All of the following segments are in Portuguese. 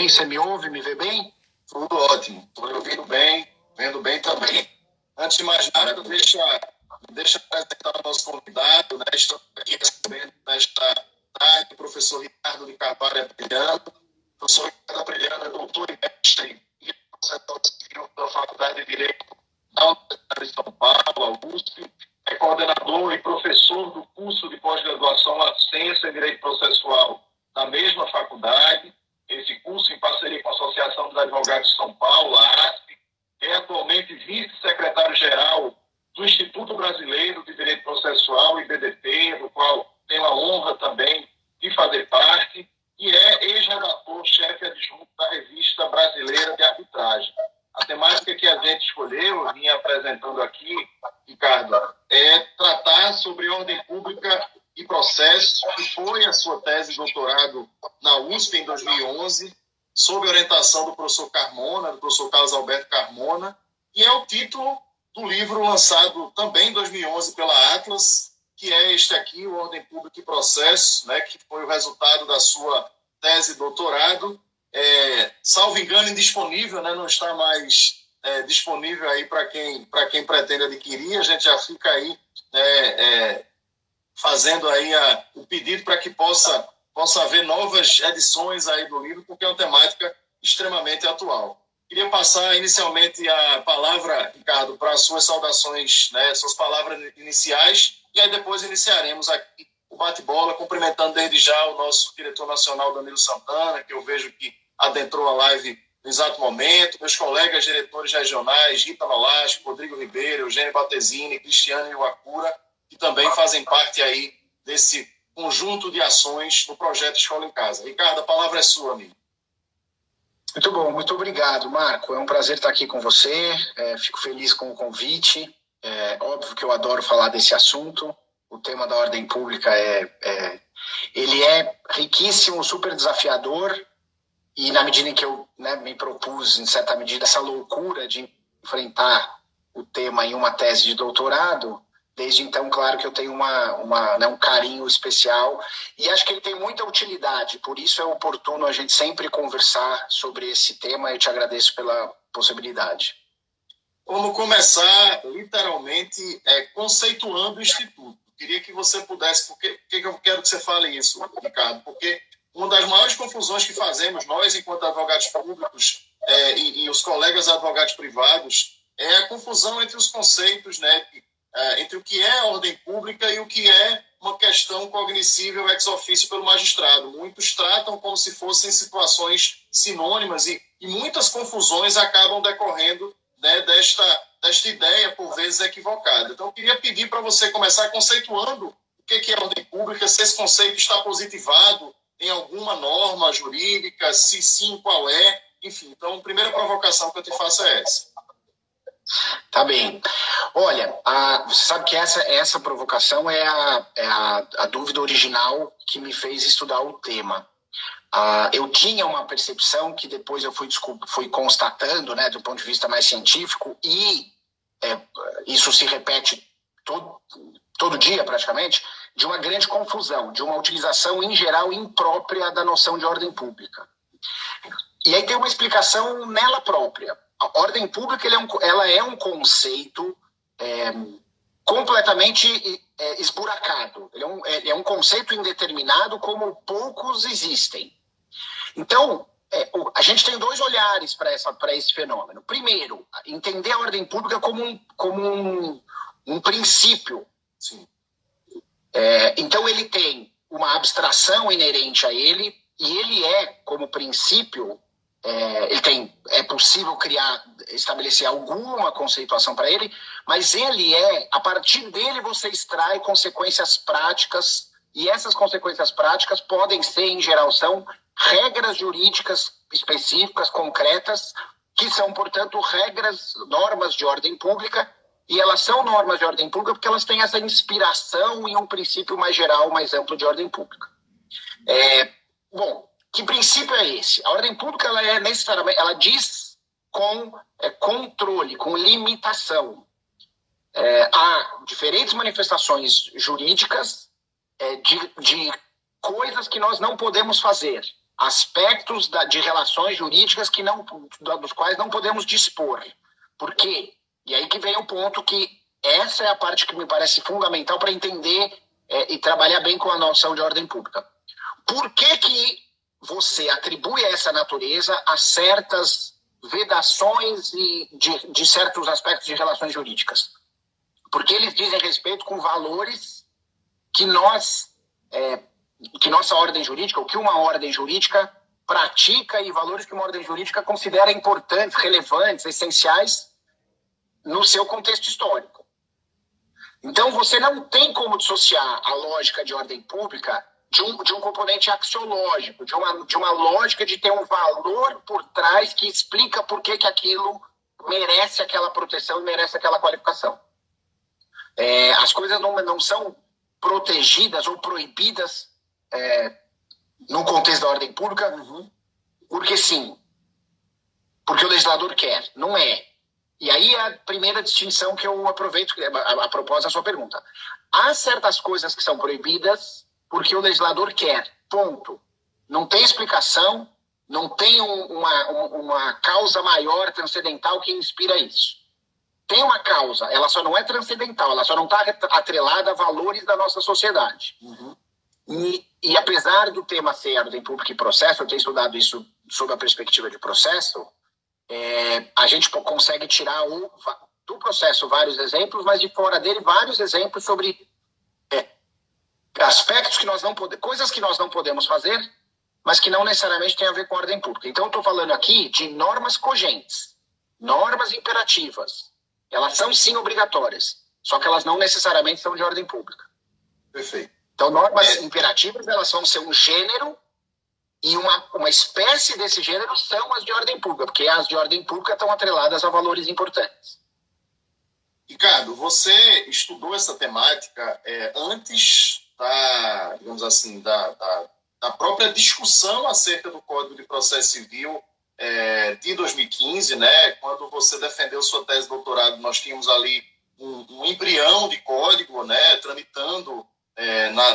bem? Você me ouve, me vê bem? Tudo ótimo. Estou ouvindo bem, vendo bem também. Antes de mais nada, deixa eu apresentar o nosso convidado. Né? Estamos aqui recebendo nesta tarde o professor Ricardo de Carvalho Apriliano. O professor Ricardo Apriliano é doutor e mestre em processo civil da Faculdade de Direito da Universidade de São Paulo, a USP. É coordenador e professor do curso de pós-graduação Assistência em Direito Processual na mesma faculdade. Esse curso, em parceria com a Associação dos Advogados de São Paulo, a ASP, é atualmente vice-secretário-geral do Instituto Brasileiro de Direito Processual, IBDP, do qual tenho a honra também de fazer parte, e é ex-redator-chefe adjunto da Revista Brasileira de Arbitragem. A temática que a gente escolheu, eu vim apresentando aqui, Ricardo, é tratar sobre ordem pública e processo, que foi a sua tese de doutorado na USP em 2011, sob orientação do professor Carmona, do professor Carlos Alberto Carmona, e é o título do livro lançado também em 2011 pela Atlas, que é este aqui, o Ordem Pública e Processo, né, que foi o resultado da sua tese de doutorado. Salvo engano, indisponível, né, não está mais disponível aí para quem pretende adquirir. A gente já fica aí fazendo aí o pedido para que possa haver novas edições aí do livro, porque é uma temática extremamente atual. Queria passar inicialmente a palavra, Ricardo, para as suas saudações, né, suas palavras iniciais, e aí depois iniciaremos aqui o bate-bola, cumprimentando desde já o nosso diretor nacional, Danilo Santana, que eu vejo que adentrou a live no exato momento, meus colegas diretores regionais, Rita Nolasco, Rodrigo Ribeiro, Eugênio Batesini, Cristiano Iwakura, que também fazem parte aí desse conjunto de ações no projeto Escola em Casa. Ricardo, a palavra é sua, amigo. Muito bom, muito obrigado, Marco. É um prazer estar aqui com você, fico feliz com o convite. Óbvio que eu adoro falar desse assunto. O tema da ordem pública ele é riquíssimo, super desafiador, e na medida em que eu me propus, em certa medida, essa loucura de enfrentar o tema em uma tese de doutorado, desde então, claro que eu tenho um carinho especial, e acho que ele tem muita utilidade, por isso é oportuno a gente sempre conversar sobre esse tema, e eu te agradeço pela possibilidade. Vamos começar, literalmente, conceituando o Instituto. Queria que você pudesse, porque eu quero que você fale isso, Ricardo, porque uma das maiores confusões que fazemos, nós, enquanto advogados públicos, e os colegas advogados privados, é a confusão entre os conceitos, né, entre o que é ordem pública e o que é uma questão cognoscível ex officio pelo magistrado. Muitos tratam como se fossem situações sinônimas e muitas confusões acabam decorrendo, né, desta ideia, por vezes, equivocada. Então, eu queria pedir para você começar conceituando o que é ordem pública, se esse conceito está positivado em alguma norma jurídica, se sim, qual é, enfim. Então, a primeira provocação que eu te faço é essa. Tá bem. Olha, você sabe que essa provocação é a dúvida original que me fez estudar o tema. Eu tinha uma percepção que depois eu fui constatando, né, do ponto de vista mais científico, e isso se repete todo dia praticamente, de uma grande confusão, de uma utilização em geral imprópria da noção de ordem pública. E aí tem uma explicação nela própria. A ordem pública ela é um conceito completamente esburacado. Ele é um conceito indeterminado como poucos existem. Então, a gente tem dois olhares para esse fenômeno. Primeiro, entender a ordem pública como um princípio. Sim. Então, ele tem uma abstração inerente a ele, e ele como princípio, é possível estabelecer alguma conceituação para ele, mas a partir dele você extrai consequências práticas, e essas consequências práticas podem ser, em geral, são regras jurídicas específicas, concretas, que são, portanto, normas de ordem pública, e elas são normas de ordem pública porque elas têm essa inspiração em um princípio mais geral, mais amplo de ordem pública. Bom, que princípio é esse? A ordem pública ela diz com controle, com limitação. Há diferentes manifestações jurídicas de coisas que nós não podemos fazer. aspectos de relações jurídicas dos quais não podemos dispor. Por quê? E aí que vem o ponto que essa é a parte que me parece fundamental para entender e trabalhar bem com a noção de ordem pública. Por que você atribui essa natureza a certas vedações de certos aspectos de relações jurídicas? Porque eles dizem respeito com valores que nossa ordem jurídica, ou que uma ordem jurídica pratica, e valores que uma ordem jurídica considera importantes, relevantes, essenciais no seu contexto histórico. Então, você não tem como dissociar a lógica de ordem pública de um componente axiológico, de uma lógica de ter um valor por trás que explica por que aquilo merece aquela proteção e merece aquela qualificação. As coisas não são protegidas ou proibidas no contexto da ordem pública, porque sim, porque o legislador quer, não é. E aí é a primeira distinção que eu aproveito a propósito da sua pergunta. Há certas coisas que são proibidas porque o legislador quer, ponto. Não tem explicação, não tem uma causa maior, transcendental, que inspira isso. Tem uma causa, ela só não é transcendental, ela só não está atrelada a valores da nossa sociedade. E apesar do tema ser ordem pública e processo, eu tenho estudado isso sob a perspectiva de processo, a gente consegue tirar do processo vários exemplos, mas de fora dele vários exemplos sobre aspectos que nós não podemos, coisas que nós não podemos fazer, mas que não necessariamente tem a ver com ordem pública. Então eu estou falando aqui de normas cogentes, normas imperativas. Elas são sim obrigatórias, só que elas não necessariamente são de ordem pública. Perfeito. Então normas imperativas, elas vão ser um gênero, e uma espécie desse gênero são as de ordem pública, porque as de ordem pública estão atreladas a valores importantes. Ricardo, você estudou essa temática antes digamos assim, da própria discussão acerca do Código de Processo Civil de 2015, né? Quando você defendeu sua tese de doutorado, nós tínhamos ali um embrião de código, né? Tramitando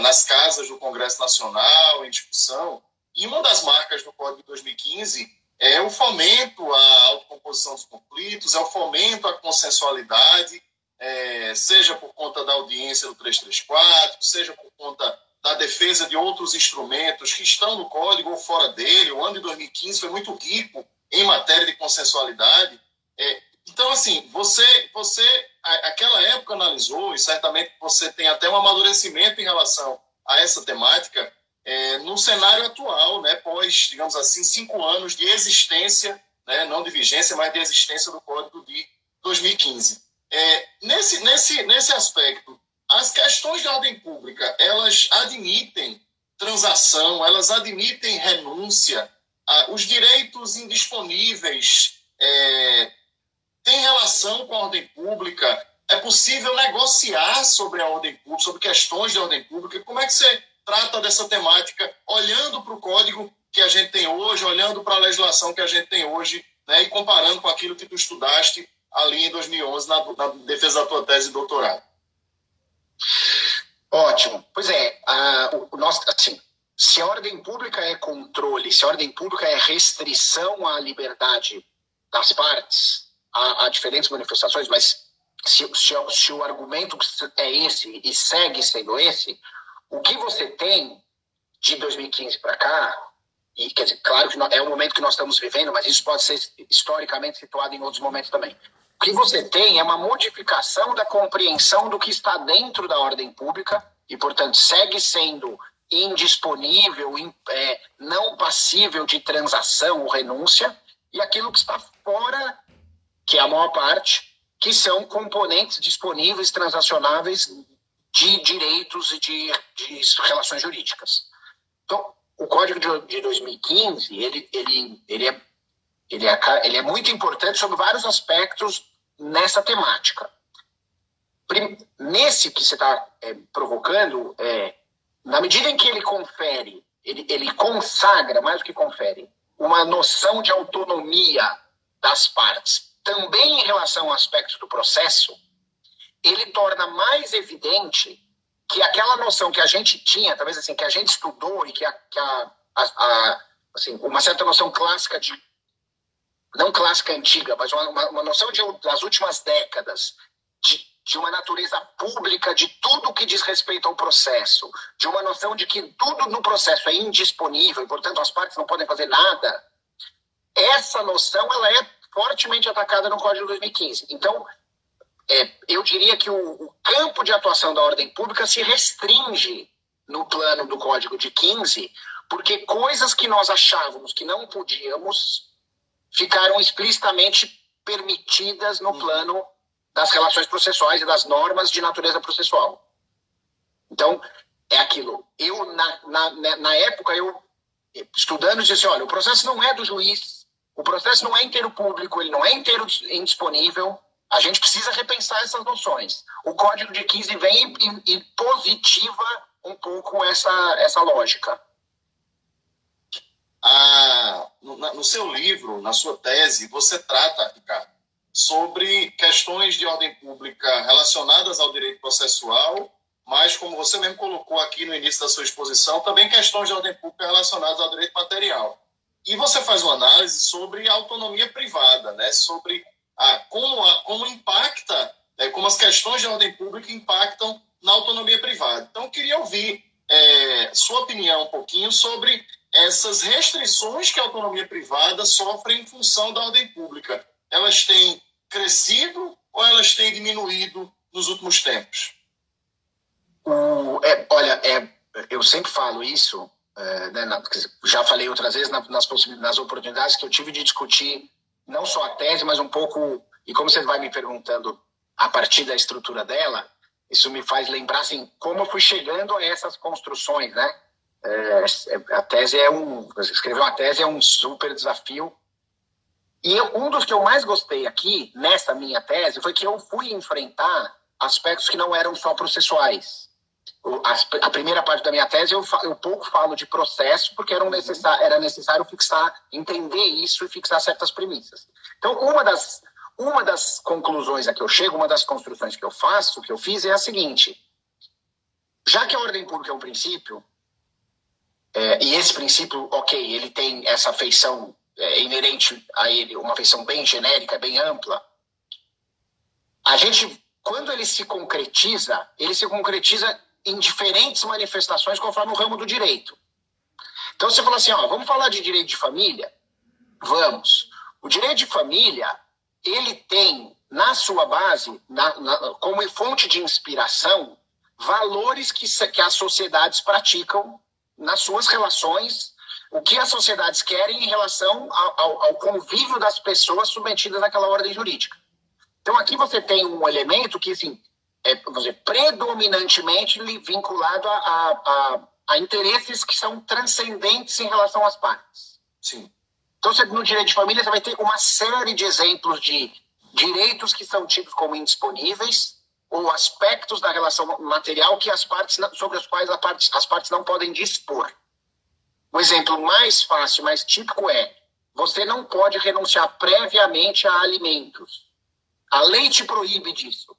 nas casas do Congresso Nacional, em discussão. E uma das marcas do Código de 2015 é o fomento à autocomposição dos conflitos, é o fomento à consensualidade, seja por conta da audiência do 334, seja por conta da defesa de outros instrumentos que estão no Código ou fora dele. O ano de 2015 foi muito rico em matéria de consensualidade. Então, assim, você aquela época analisou, e certamente você tem até um amadurecimento em relação a essa temática, no cenário atual, né, pós, digamos assim, 5 anos de existência, né, não de vigência, mas de existência do Código de 2015. Nesse aspecto, as questões de ordem pública, elas admitem transação, elas admitem renúncia, os direitos indisponíveis têm relação com a ordem pública, é possível negociar sobre a ordem pública, sobre questões de ordem pública. Como é que você trata dessa temática, olhando para o código que a gente tem hoje, olhando para a legislação que a gente tem hoje, né, e comparando com aquilo que tu estudaste ali em 2011 na defesa da tua tese de doutorado? Ótimo. Pois assim, se a ordem pública é controle, se a ordem pública é restrição à liberdade das partes, a diferentes manifestações, mas se o argumento é esse e segue sendo esse, o que você tem de 2015 para cá, e quer dizer, claro que é o momento que nós estamos vivendo, mas isso pode ser historicamente situado em outros momentos também. O que você tem é uma modificação da compreensão do que está dentro da ordem pública e, portanto, segue sendo indisponível, não passível de transação ou renúncia, e aquilo que está fora, que é a maior parte, que são componentes disponíveis, transacionáveis de direitos e de relações jurídicas. Então, o Código de 2015, ele é muito importante sobre vários aspectos nessa temática. Nesse que você está provocando, na medida em que ele confere, ele consagra, mais do que confere, uma noção de autonomia das partes, também em relação a aspectos do processo, ele torna mais evidente que aquela noção que a gente tinha, talvez assim, que a gente estudou e que assim, uma certa noção clássica de, não clássica antiga, mas uma noção das últimas décadas, de uma natureza pública de tudo que diz respeito ao processo, de uma noção de que tudo no processo é indisponível e, portanto, as partes não podem fazer nada, essa noção ela é fortemente atacada no Código de 2015. Então, eu diria que o campo de atuação da ordem pública se restringe no plano do Código de 15, porque coisas que nós achávamos que não podíamos ficaram explicitamente permitidas no plano das relações processuais e das normas de natureza processual. Então, é aquilo. Eu, na época, estudando, disse, olha, o processo não é do juiz, o processo não é inteiro público, ele não é inteiro indisponível, a gente precisa repensar essas noções. O Código de 15 vem e positiva um pouco essa lógica. No seu livro, na sua tese, você trata, Ricardo, sobre questões de ordem pública relacionadas ao direito processual, mas, como você mesmo colocou aqui no início da sua exposição, também questões de ordem pública relacionadas ao direito material. E você faz uma análise sobre a autonomia privada, né? Sobre como impacta, como as questões de ordem pública impactam na autonomia privada. Então, eu queria ouvir sua opinião um pouquinho sobre essas restrições que a autonomia privada sofre em função da ordem pública. Elas têm crescido ou elas têm diminuído nos últimos tempos? Olha, eu sempre falo isso, né, já falei outras vezes nas oportunidades que eu tive de discutir não só a tese, mas um pouco, e como você vai me perguntando a partir da estrutura dela, isso me faz lembrar assim, como eu fui chegando a essas construções, né? A tese escrever uma tese é um super desafio. E um dos que eu mais gostei aqui, nessa minha tese, foi que eu fui enfrentar aspectos que não eram só processuais. A primeira parte da minha tese, eu pouco falo de processo, porque era necessário entender isso e fixar certas premissas. Então, uma das conclusões a que eu chego, uma das construções que eu fiz é a seguinte: já que a ordem pública é um princípio, e esse princípio, ok, ele tem essa feição inerente a ele, uma feição bem genérica, bem ampla, a gente, quando ele se concretiza em diferentes manifestações conforme o ramo do direito. Então você fala assim, vamos falar de direito de família? Vamos. O direito de família, ele tem na sua base, como fonte de inspiração, valores que as sociedades praticam nas suas relações, o que as sociedades querem em relação ao convívio das pessoas submetidas àquela ordem jurídica. Então aqui você tem um elemento que, assim, predominantemente vinculado a interesses que são transcendentes em relação às partes. Sim. Então, no direito de família, você vai ter uma série de exemplos de direitos que são tidos como indisponíveis ou aspectos da relação material sobre os quais as partes não podem dispor. O exemplo mais fácil, mais típico você não pode renunciar previamente a alimentos. A lei te proíbe disso.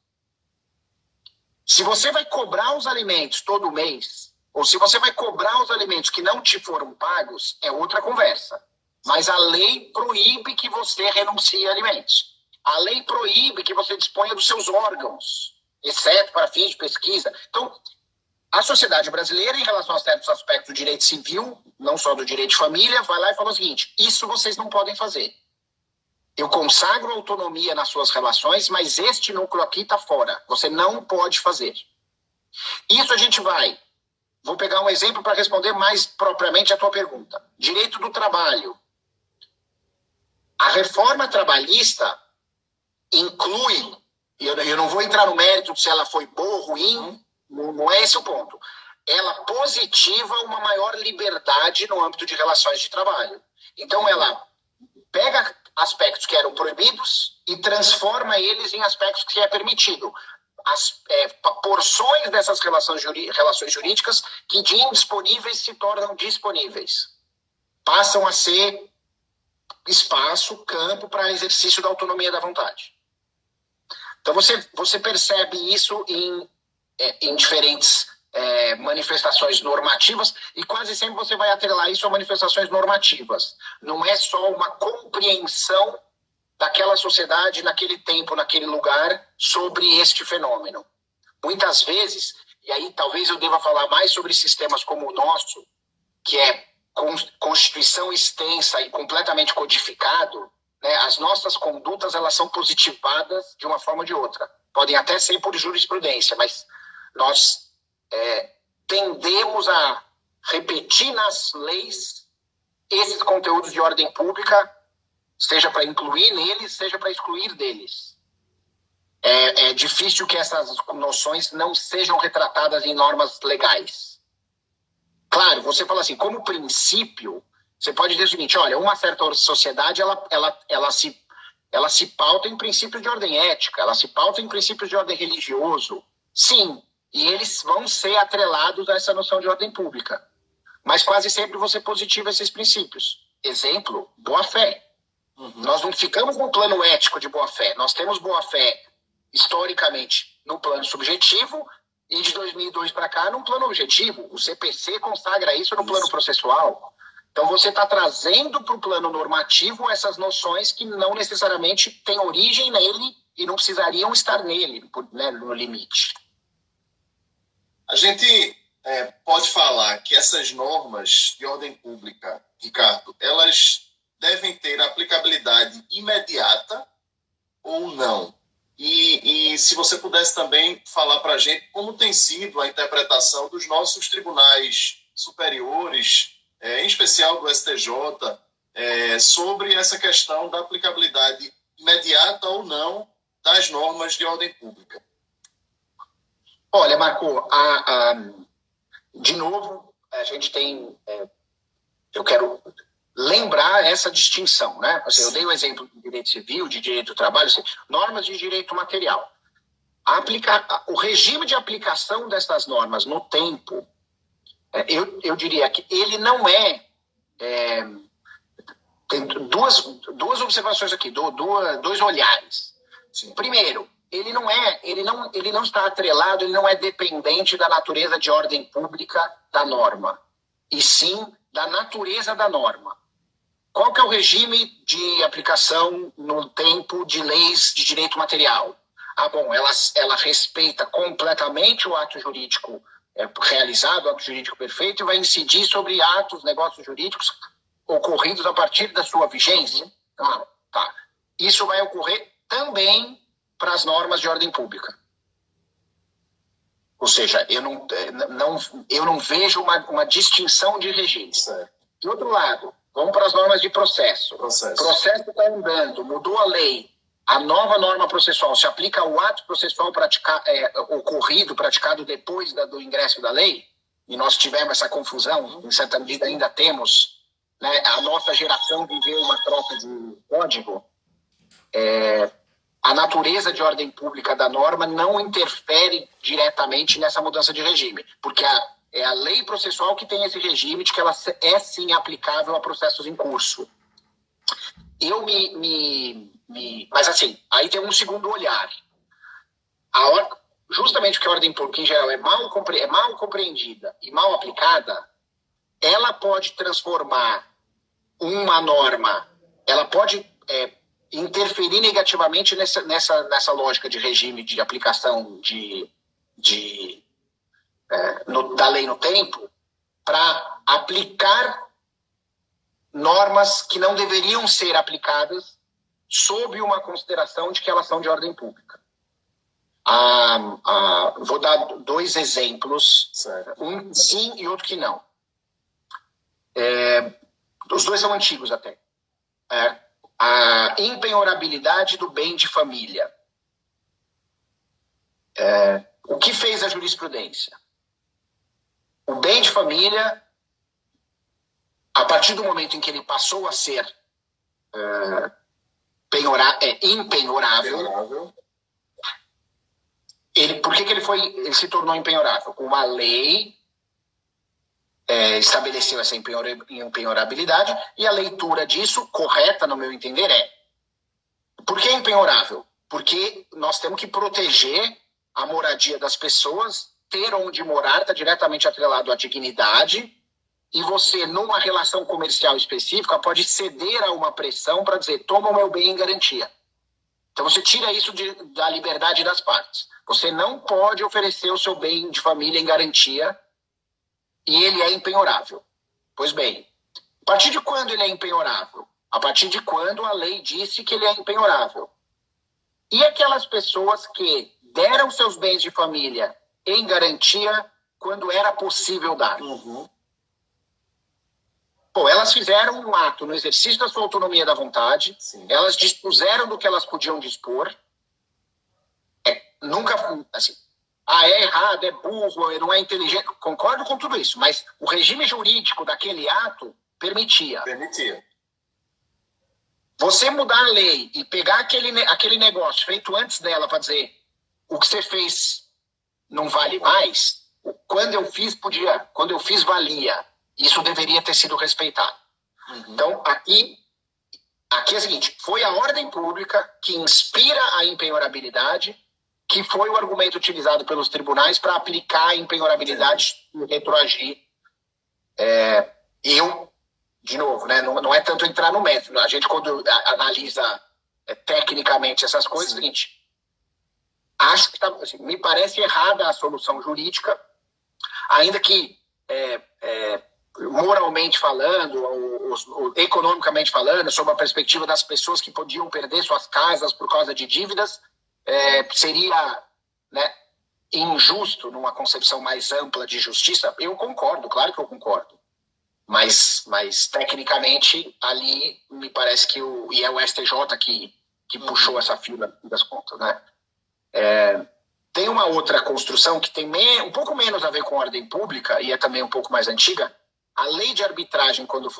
Se você vai cobrar os alimentos todo mês, ou se você vai cobrar os alimentos que não te foram pagos, é outra conversa. Mas a lei proíbe que você renuncie a alimentos. A lei proíbe que você disponha dos seus órgãos, exceto para fins de pesquisa. Então, a sociedade brasileira, em relação a certos aspectos do direito civil, não só do direito de família, vai lá e fala o seguinte: isso vocês não podem fazer. Eu consagro autonomia nas suas relações, mas este núcleo aqui está fora. Você não pode fazer. Isso a gente vou pegar um exemplo para responder mais propriamente a tua pergunta. Direito do trabalho. A reforma trabalhista inclui, e eu não vou entrar no mérito se ela foi boa ou ruim, não é esse o ponto. Ela positiva uma maior liberdade no âmbito de relações de trabalho. Então ela pega aspectos que eram proibidos e transforma eles em aspectos que é permitido. Porções dessas relações jurídicas que de indisponíveis se tornam disponíveis. Passam a ser espaço, campo para exercício da autonomia da vontade. Então você percebe isso em diferentes manifestações normativas, e quase sempre você vai atrelar isso a manifestações normativas. Não é só uma compreensão daquela sociedade, naquele tempo, naquele lugar, sobre este fenômeno. Muitas vezes, e aí talvez eu deva falar mais sobre sistemas como o nosso, que é constituição extensa e completamente codificado, né, as nossas condutas elas são positivadas de uma forma ou de outra. Podem até ser por jurisprudência, mas nós tendemos a repetir nas leis esses conteúdos de ordem pública, seja para incluir neles, seja para excluir deles. É difícil que essas noções não sejam retratadas em normas legais. Claro, você fala assim, como princípio, você pode dizer o seguinte, olha, uma certa sociedade, ela se pauta em princípios de ordem ética, ela se pauta em princípios de ordem religioso. Sim, e eles vão ser atrelados a essa noção de ordem pública. Mas quase sempre você positiva esses princípios. Exemplo, boa-fé. Nós não ficamos no plano ético de boa-fé. Nós temos boa-fé, historicamente, no plano subjetivo e de 2002 para cá, no plano objetivo. O CPC consagra isso no plano processual. Então, você está trazendo para o plano normativo essas noções que não necessariamente têm origem nele e não precisariam estar nele, né, no limite. A gente pode falar que essas normas de ordem pública, Ricardo, elas devem ter aplicabilidade imediata ou não? E se você pudesse também falar para a gente como tem sido a interpretação dos nossos tribunais superiores, em especial do STJ, sobre essa questão da aplicabilidade imediata ou não das normas de ordem pública. Olha, Marco, de novo, a gente tem... eu quero lembrar essa distinção, né? Assim, eu dei o exemplo de direito civil, de direito do trabalho, assim, normas de direito material. O regime de aplicação dessas normas no tempo, eu diria que ele não tem duas observações aqui, dois olhares. Sim. Primeiro, ele não está atrelado, ele não é dependente da natureza de ordem pública da norma, e sim da natureza da norma. Qual que é o regime de aplicação no tempo de leis de direito material? Bom, ela respeita completamente o ato jurídico realizado, o ato jurídico perfeito, e vai incidir sobre atos, negócios jurídicos ocorridos a partir da sua vigência. Tá. Isso vai ocorrer também para as normas de ordem pública. Ou seja, eu não vejo uma distinção de regime. De outro lado, vamos para as normas de processo. O processo está andando, mudou a lei, a nova norma processual se aplica ao ato processual praticado depois do ingresso da lei, e nós tivemos essa confusão, em certa medida ainda temos, né, a nossa geração viveu uma troca de código. A natureza de ordem pública da norma não interfere diretamente nessa mudança de regime, porque é a lei processual que tem esse regime de que ela é sim aplicável a processos em curso. Mas assim, aí tem um segundo olhar. Justamente porque a ordem pública em geral é mal compreendida e mal aplicada, ela pode transformar uma norma, ela pode interferir negativamente nessa lógica de regime de aplicação da lei no tempo, para aplicar normas que não deveriam ser aplicadas sob uma consideração de que elas são de ordem pública. Vou dar dois exemplos, um sim e outro que não. Os dois são antigos até. A impenhorabilidade do bem de família. O que fez a jurisprudência? O bem de família, a partir do momento em que ele passou a ser impenhorável, por que ele se tornou impenhorável? Uma lei estabeleceu essa impenhorabilidade, e a leitura disso, correta no meu entender, por que impenhorável? Porque nós temos que proteger a moradia das pessoas ter onde morar está diretamente atrelado à dignidade, e você, numa relação comercial específica, pode ceder a uma pressão para dizer, toma o meu bem em garantia. Então você tira isso da liberdade das partes. Você não pode oferecer o seu bem de família em garantia e ele é impenhorável. Pois bem, a partir de quando ele é impenhorável? A partir de quando a lei disse que ele é impenhorável. E aquelas pessoas que deram seus bens de família em garantia quando era possível dar? Pô, elas fizeram um ato no exercício da sua autonomia da vontade, sim, elas dispuseram do que elas podiam dispor. Nunca, assim, é errado, é burro, não é inteligente, concordo com tudo isso, mas o regime jurídico daquele ato permitia. Você mudar a lei e pegar aquele negócio feito antes dela para dizer o que você fez não vale mais, quando eu fiz podia, quando eu fiz valia, isso deveria ter sido respeitado. Então, aqui é o seguinte, foi a ordem pública que inspira a impenhorabilidade, que foi o argumento utilizado pelos tribunais para aplicar a impenhorabilidade e retroagir. De novo, né, não é tanto entrar no método. A gente, quando analisa tecnicamente essas coisas, é o seguinte, acho que assim, me parece errada a solução jurídica, ainda que moralmente falando, ou economicamente falando, sob a perspectiva das pessoas que podiam perder suas casas por causa de dívidas, seria, né, injusto numa concepção mais ampla de justiça. Eu concordo, claro que eu concordo. Mas tecnicamente, ali, me parece que e é o STJ que puxou essa fila das contas, né? Tem uma outra construção que tem um pouco menos a ver com ordem pública, e é também um pouco mais antiga. A lei de arbitragem, quando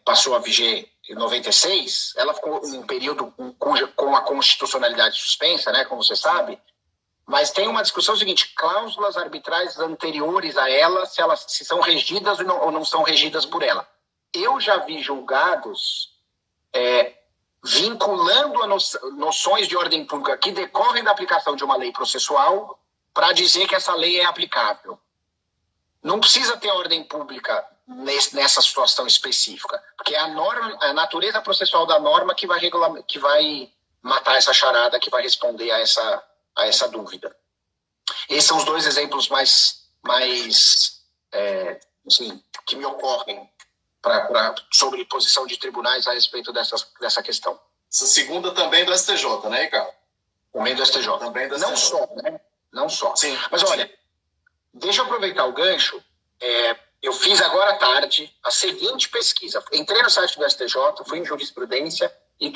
passou a viger em 96, ela ficou um período com a constitucionalidade suspensa, né, como você sabe, mas tem uma discussão seguinte, cláusulas arbitrais anteriores a ela, se são regidas ou não são regidas por ela. Eu já vi julgados vinculando noções de ordem pública que decorrem da aplicação de uma lei processual para dizer que essa lei é aplicável. Não precisa ter ordem pública nessa situação específica, porque é a natureza processual da norma que vai matar essa charada, que vai responder a essa dúvida. Esses são os dois exemplos mais assim, que me ocorrem sobre posição de tribunais a respeito dessa questão. Essa segunda também do STJ, né, Ricardo? Também do STJ. Também do STJ. Não só, né? Não só. Sim. Mas olha, deixa eu aproveitar o gancho. Eu fiz agora à tarde a seguinte pesquisa. Entrei no site do STJ, fui em jurisprudência e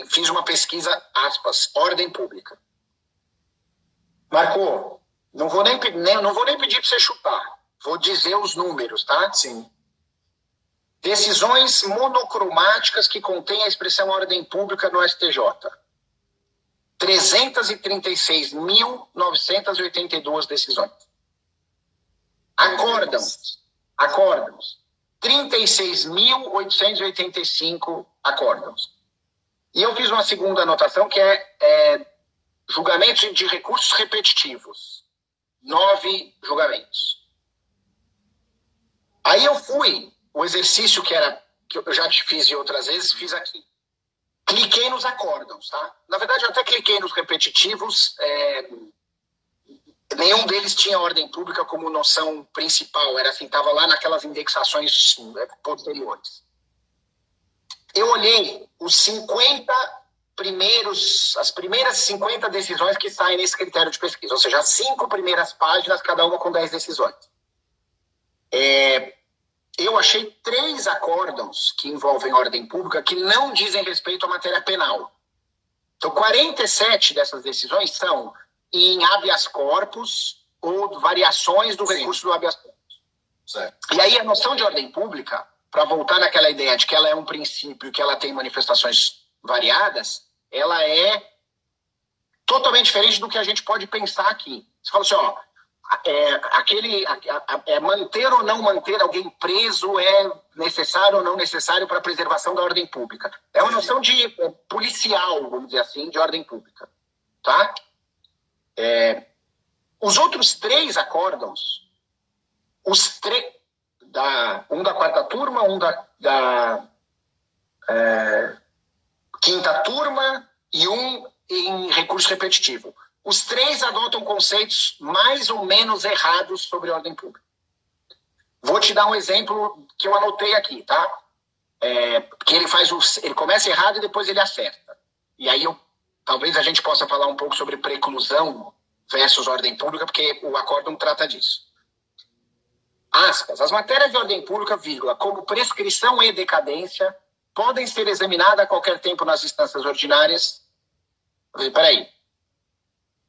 fiz uma pesquisa, aspas, ordem pública. Marco, não vou nem pedir para você chutar. Vou dizer os números, tá? Sim. Decisões monocromáticas que contêm a expressão ordem pública no STJ. 336.982 decisões. Acórdãos. 36.885 acórdãos. E eu fiz uma segunda anotação que é julgamentos de recursos repetitivos. 9 julgamentos. Aí eu fui, o exercício que eu já te fiz de outras vezes, fiz aqui. Cliquei nos acórdãos, tá? Na verdade, eu até cliquei nos repetitivos. Nenhum deles tinha ordem pública como noção principal. Era assim, estava lá naquelas indexações posteriores. Eu olhei as primeiras 50 decisões que saem nesse critério de pesquisa. Ou seja, as 5 primeiras páginas, cada uma com 10 decisões. Eu achei 3 acórdãos que envolvem ordem pública que não dizem respeito à matéria penal. Então, 47 dessas decisões são em habeas corpus ou variações do recurso do habeas corpus. Certo. E aí a noção de ordem pública, para voltar naquela ideia de que ela é um princípio e que ela tem manifestações variadas, ela é totalmente diferente do que a gente pode pensar aqui. Você fala assim, ó, manter ou não manter alguém preso é necessário ou não necessário para a preservação da ordem pública. É uma noção de policial, vamos dizer assim, de ordem pública. Tá? Os outros 3 acórdãos, um da quarta turma, um da quinta turma e um em recurso repetitivo. Os 3 adotam conceitos mais ou menos errados sobre ordem pública. Vou te dar um exemplo que eu anotei aqui, tá? Que ele começa errado e depois ele acerta. E aí talvez a gente possa falar um pouco sobre preclusão versus ordem pública, porque o acórdão trata disso. Aspas, as matérias de ordem pública, vírgula, como prescrição e decadência, podem ser examinadas a qualquer tempo nas instâncias ordinárias. Peraí.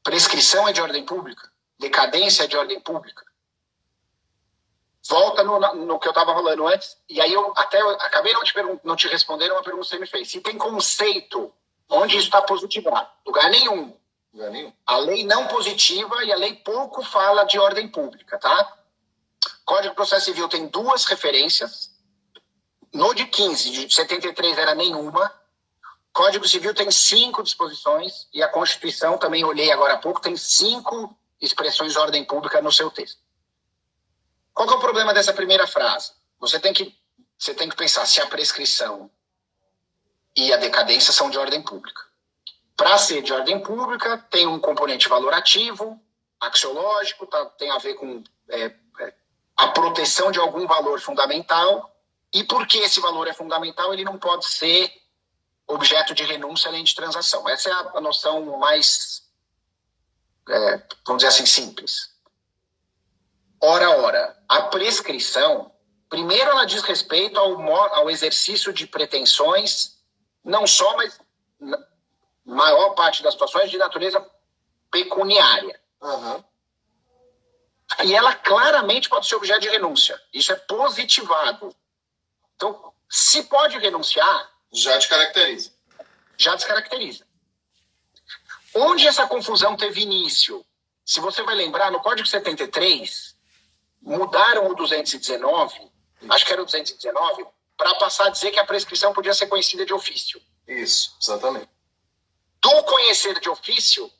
Prescrição é de ordem pública? Decadência é de ordem pública? Volta no que eu estava falando antes, e aí eu acabei não te respondendo uma pergunta que você me fez. Se tem conceito onde isso está positivado? Lugar nenhum. A lei não positiva e a lei pouco fala de ordem pública, tá? Código de Processo Civil tem 2 referências. No de 15, de 73 era nenhuma. Código Civil tem 5 disposições e a Constituição, também olhei agora há pouco, tem 5 expressões de ordem pública no seu texto. Qual que é o problema dessa primeira frase? Você tem que pensar se a prescrição e a decadência são de ordem pública. Para ser de ordem pública, tem um componente valorativo, axiológico, tem a ver com a proteção de algum valor fundamental, e porque esse valor é fundamental, ele não pode ser objeto de renúncia além de transação. Essa é a noção mais, vamos dizer assim, simples. Ora, a prescrição, primeiro ela diz respeito ao exercício de pretensões, não só, mas na maior parte das situações de natureza pecuniária. Uhum. E ela claramente pode ser objeto de renúncia. Isso é positivado. Então, se pode renunciar... Já descaracteriza. Já descaracteriza. Onde essa confusão teve início? Se você vai lembrar, no Código 73... mudaram o 219, acho que era o 219, para passar a dizer que a prescrição podia ser conhecida de ofício. Isso, exatamente. Do conhecer de ofício,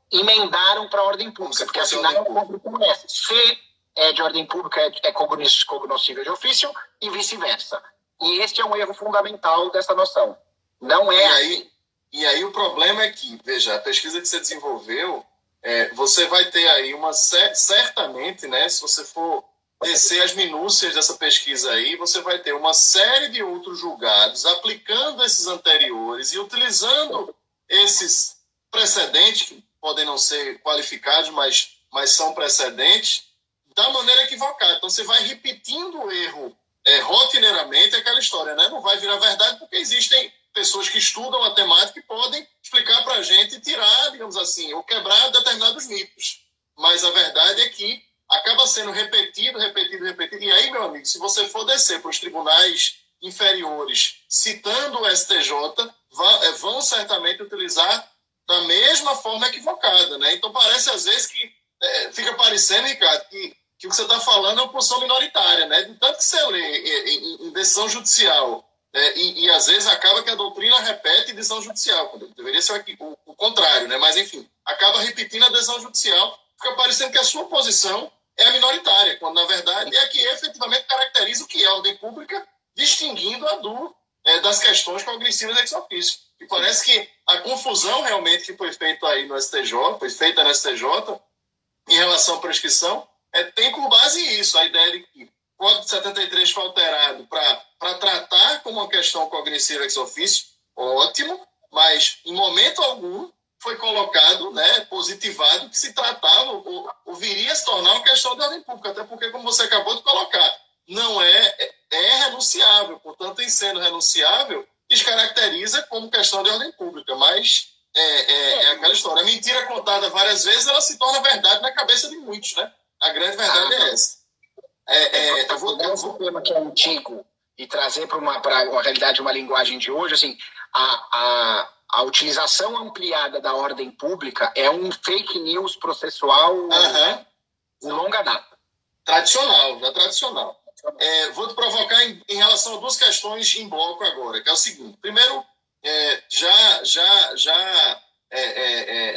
emendaram para a ordem pública, porque afinal é um como essa. Se é de ordem pública, é cognoscível de ofício e vice-versa. E este é um erro fundamental dessa noção. Não é... E aí o problema é que, veja, a pesquisa que você desenvolveu... você vai ter aí certamente, né, se você for descer as minúcias dessa pesquisa aí, você vai ter uma série de outros julgados aplicando esses anteriores e utilizando esses precedentes, que podem não ser qualificados, mas são precedentes, da maneira equivocada. Então você vai repetindo o erro rotineiramente, aquela história, né? Não vai virar verdade porque existem pessoas que estudam a temática e podem explicar para a gente e tirar, digamos assim, ou quebrar determinados mitos. Mas a verdade é que acaba sendo repetido. E aí, meu amigo, se você for descer para os tribunais inferiores citando o STJ, vão certamente utilizar da mesma forma equivocada, né? Então parece às vezes que fica parecendo, Ricardo, que o que você está falando é uma posição minoritária, né? De tanto que você lê em decisão judicial, e às vezes acaba que a doutrina repete decisão judicial, quando deveria ser o contrário, né? Mas enfim, acaba repetindo a decisão judicial, fica parecendo que a sua posição é a minoritária, quando na verdade é a que efetivamente caracteriza o que é a ordem pública, distinguindo a das questões cognitivas ex officio. E parece que a confusão realmente que foi feita aí no STJ, foi feita no STJ, em relação à prescrição, tem por base isso, a ideia de que o Código de 73 foi alterado para tratar como uma questão cognitiva ex officio, ótimo, mas em momento algum foi colocado, né, positivado, que se tratava ou viria a se tornar uma questão de ordem pública, até porque, como você acabou de colocar, não é renunciável, portanto, em sendo renunciável, descaracteriza como questão de ordem pública, mas é aquela história. A mentira contada várias vezes, ela se torna verdade na cabeça de muitos, né? A grande verdade é essa. Eu vou dar um tema que é antigo e trazer para a realidade uma linguagem de hoje, assim, a utilização ampliada da ordem pública é um fake news processual de longa data. Tradicional. Vou te provocar em relação a duas questões em bloco agora, que é o seguinte. Primeiro, já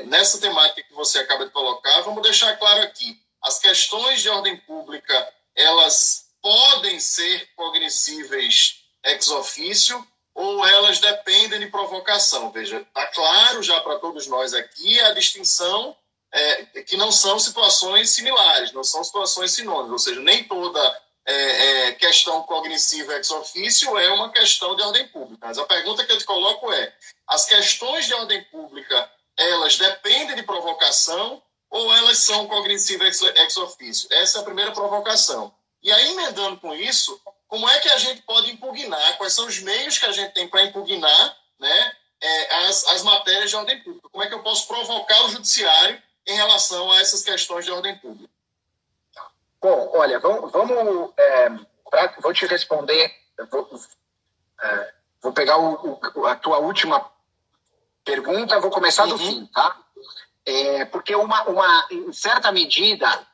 nessa temática que você acaba de colocar, vamos deixar claro aqui, as questões de ordem pública, elas podem ser cognoscíveis ex officio ou elas dependem de provocação. Veja, está claro já para todos nós aqui a distinção que não são situações similares, não são situações sinônimas, ou seja, nem toda questão cognitiva ex officio é uma questão de ordem pública. Mas a pergunta que eu te coloco é, as questões de ordem pública, elas dependem de provocação ou elas são cognitivas ex officio? Essa é a primeira provocação. E aí, emendando com isso, como é que a gente pode impugnar, quais são os meios que a gente tem para impugnar, né, as matérias de ordem pública? Como é que eu posso provocar o judiciário em relação a essas questões de ordem pública? Bom, olha, vou te responder, vou pegar a tua última pergunta, vou começar do fim, tá? Porque em certa medida,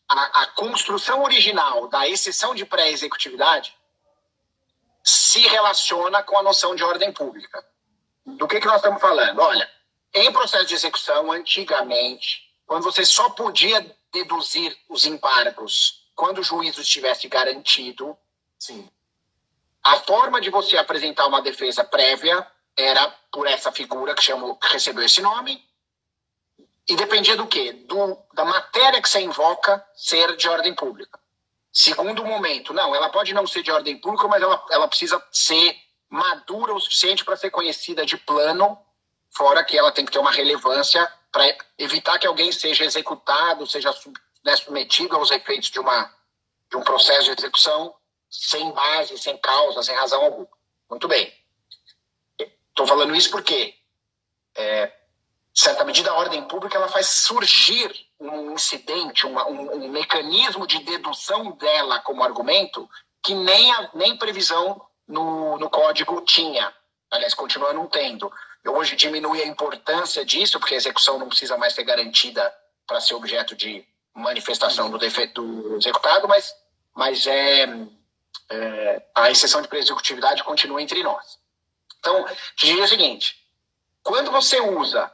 a construção original da exceção de pré-executividade se relaciona com a noção de ordem pública. Do que nós estamos falando? Olha, em processo de execução, antigamente, quando você só podia deduzir os embargos quando o juízo estivesse garantido, sim, a forma de você apresentar uma defesa prévia era por essa figura que recebeu esse nome, e dependia do quê? Da matéria que você invoca ser de ordem pública. Segundo momento, não, ela pode não ser de ordem pública, mas ela precisa ser madura o suficiente para ser conhecida de plano, fora que ela tem que ter uma relevância para evitar que alguém seja executado, seja submetido aos efeitos de um processo de execução sem base, sem causa, sem razão alguma. Muito bem. Estou falando isso porque, em certa medida, a ordem pública ela faz surgir um incidente, um mecanismo de dedução dela como argumento que nem previsão no código tinha. Aliás, continua não tendo. Hoje diminui a importância disso, porque a execução não precisa mais ser garantida para ser objeto de manifestação do defeito do executado, mas a exceção de pré-executividade continua entre nós. Então, te diria o seguinte, quando você usa,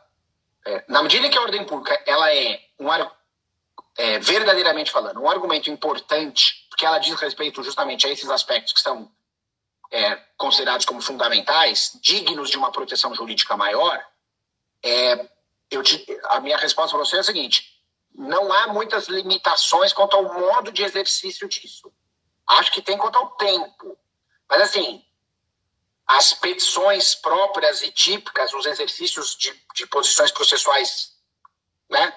na medida em que a ordem pública ela verdadeiramente falando, um argumento importante, porque ela diz respeito justamente a esses aspectos que são considerados como fundamentais, dignos de uma proteção jurídica maior, a minha resposta para você é a seguinte, não há muitas limitações quanto ao modo de exercício disso. Acho que tem quanto ao tempo. Mas, assim, as petições próprias e típicas, os exercícios de posições processuais, né,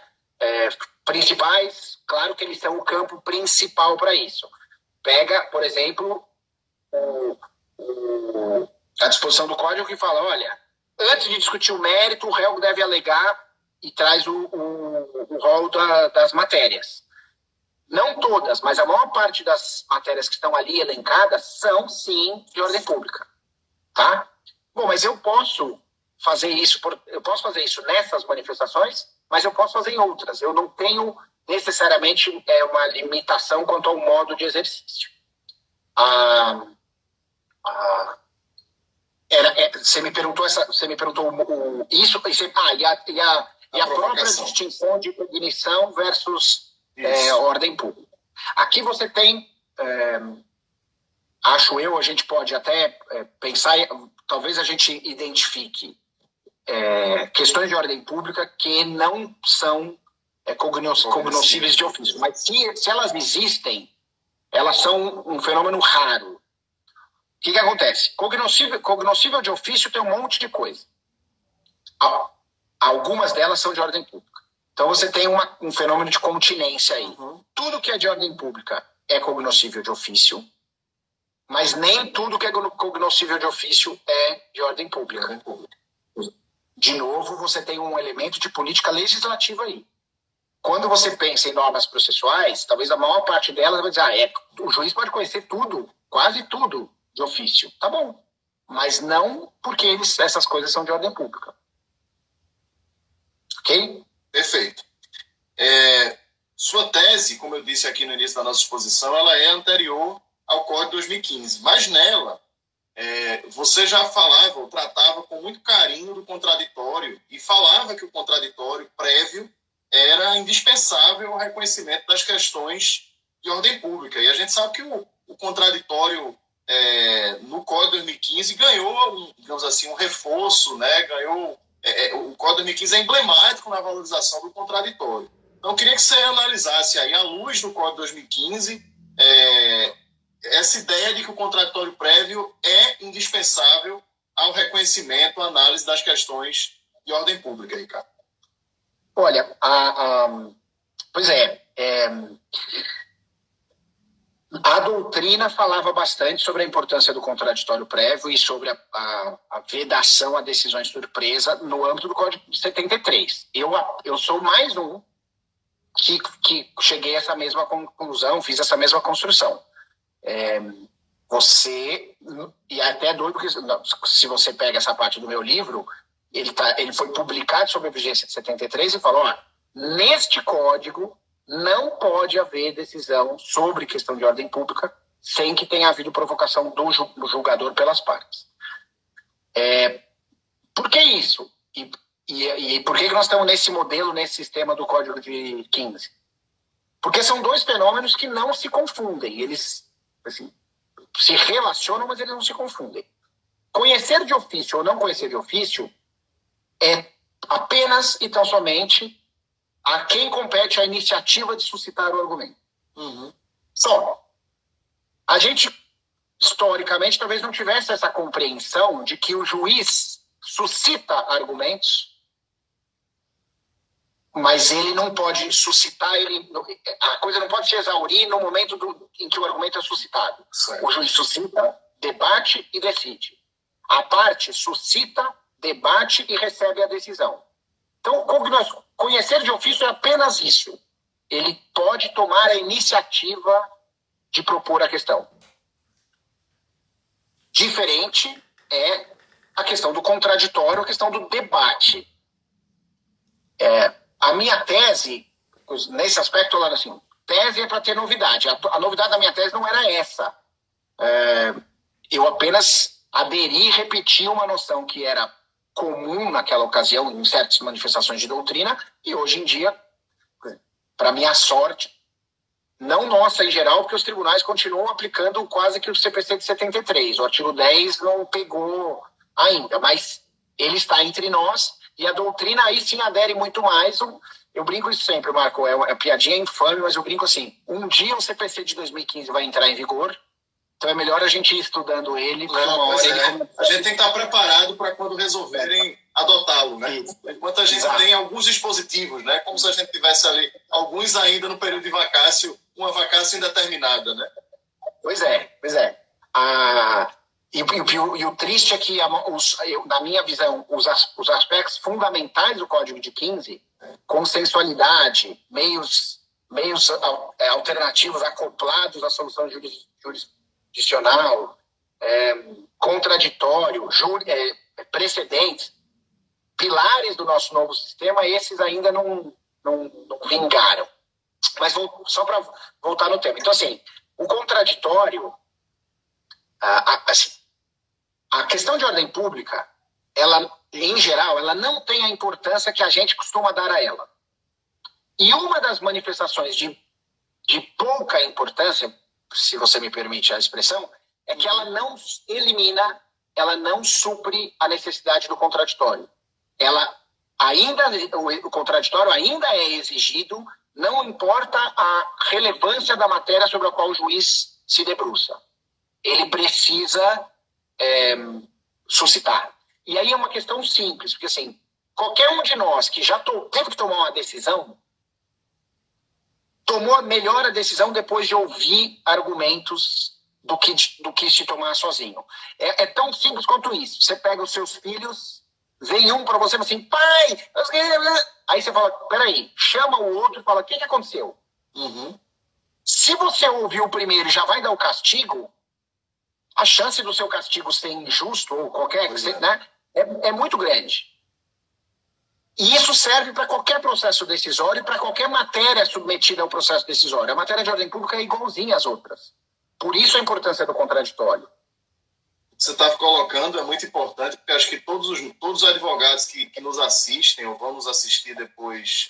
principais, claro que eles são o campo principal para isso. Pega, por exemplo, a disposição do código que fala, olha, antes de discutir o mérito, o réu deve alegar e traz o rol das matérias. Não todas, mas a maior parte das matérias que estão ali elencadas são, sim, de ordem pública. Tá? Bom, mas eu posso fazer isso nessas manifestações, mas eu posso fazer em outras. Eu não tenho necessariamente uma limitação quanto ao modo de exercício. Você me perguntou isso, e a própria distinção de cognição versus ordem pública. Aqui você tem, acho eu, a gente pode até pensar, talvez a gente identifique questões de ordem pública que não são cognoscíveis de ofício, mas se elas existem, elas são um fenômeno raro. O que acontece? Cognoscível de ofício tem um monte de coisa. Algumas delas são de ordem pública. Então você tem um fenômeno de continência aí. Uhum. Tudo que é de ordem pública é cognoscível de ofício, mas nem tudo que é cognoscível de ofício é de ordem pública. De novo, você tem um elemento de política legislativa aí. Quando você pensa em normas processuais, talvez a maior parte delas vai dizer, o juiz pode conhecer tudo, quase tudo, de ofício. Tá bom. Mas não porque essas coisas são de ordem pública. Ok? Perfeito. Sua tese, como eu disse aqui no início da nossa exposição, ela é anterior ao Código de 2015. Mas nela, você já falava, ou tratava com muito carinho do contraditório e falava que o contraditório prévio era indispensável ao reconhecimento das questões de ordem pública. E a gente sabe que o contraditório no Código 2015 ganhou, digamos assim, um reforço, né? Ganhou, o Código 2015 é emblemático na valorização do contraditório. Então, eu queria que você analisasse aí, à luz do Código 2015, essa ideia de que o contraditório prévio é indispensável ao reconhecimento, à análise das questões de ordem pública, Ricardo. Olha, pois a doutrina falava bastante sobre a importância do contraditório prévio e sobre a vedação a decisões surpresa no âmbito do Código de 73. Eu sou mais um que cheguei a essa mesma conclusão, fiz essa mesma construção. E até é doido, porque se você pega essa parte do meu livro, ele foi publicado sob a vigência de 73 e falou, neste código não pode haver decisão sobre questão de ordem pública sem que tenha havido provocação do julgador pelas partes. Por que isso? E por que nós estamos nesse modelo, nesse sistema do Código de 15? Porque são dois fenômenos que não se confundem. Eles assim, se relacionam, mas eles não se confundem. Conhecer de ofício ou não conhecer de ofício é apenas e tão somente a quem compete a iniciativa de suscitar o argumento. Só. A gente, historicamente, talvez não tivesse essa compreensão de que o juiz suscita argumentos, mas ele não pode suscitar, a coisa não pode se exaurir no momento em que o argumento é suscitado. Certo. O juiz suscita, debate e decide. A parte suscita, debate e recebe a decisão. Então, conhecer de ofício é apenas isso. Ele pode tomar a iniciativa de propor a questão. Diferente é a questão do contraditório, a questão do debate. A minha tese, nesse aspecto, falando assim, tese é para ter novidade. A novidade da minha tese não era essa. Eu apenas aderi e repeti uma noção que era comum naquela ocasião, em certas manifestações de doutrina, e hoje em dia, para minha sorte, não nossa em geral, porque os tribunais continuam aplicando quase que o CPC de 73. O artigo 10 não pegou ainda, mas ele está entre nós, e a doutrina aí sim adere muito mais. Eu brinco isso sempre, Marco, é piadinha infame, mas eu brinco assim, um dia o CPC de 2015 vai entrar em vigor, então é melhor a gente ir estudando ele. A gente tem que estar preparado para quando resolverem adotá-lo, né? Enquanto a gente tem alguns dispositivos, né? Como se a gente tivesse ali alguns ainda no período de vacácio, uma vacácio indeterminada, né? Pois é. E o triste é que, na minha visão, os aspectos fundamentais do Código de 15, consensualidade, meios alternativos acoplados à solução jurisdicional, contraditório, precedentes, pilares do nosso novo sistema, esses ainda não vingaram. Mas só para voltar no tema. Então, assim, o contraditório, a questão de ordem pública, ela, em geral, ela não tem a importância que a gente costuma dar a ela. E uma das manifestações de pouca importância, se você me permite a expressão, é que ela não elimina, ela não supre a necessidade do contraditório. O contraditório ainda é exigido, não importa a relevância da matéria sobre a qual o juiz se debruça. Ele precisa suscitar. E aí é uma questão simples, porque assim, qualquer um de nós que já teve que tomar uma decisão, tomou melhor a decisão depois de ouvir argumentos do que se tomar sozinho. É tão simples quanto isso. Você pega os seus filhos, vem um para você e fala assim, pai, aí você fala, peraí, chama o outro e fala, o que aconteceu? Se você ouviu o primeiro e já vai dar o castigo, a chance do seu castigo ser injusto ou qualquer, né, é muito grande. E isso serve para qualquer processo decisório e para qualquer matéria submetida ao processo decisório. A matéria de ordem pública é igualzinha às outras. Por isso a importância do contraditório. você está colocando é muito importante, porque acho que todos os advogados que nos assistem ou vão nos assistir depois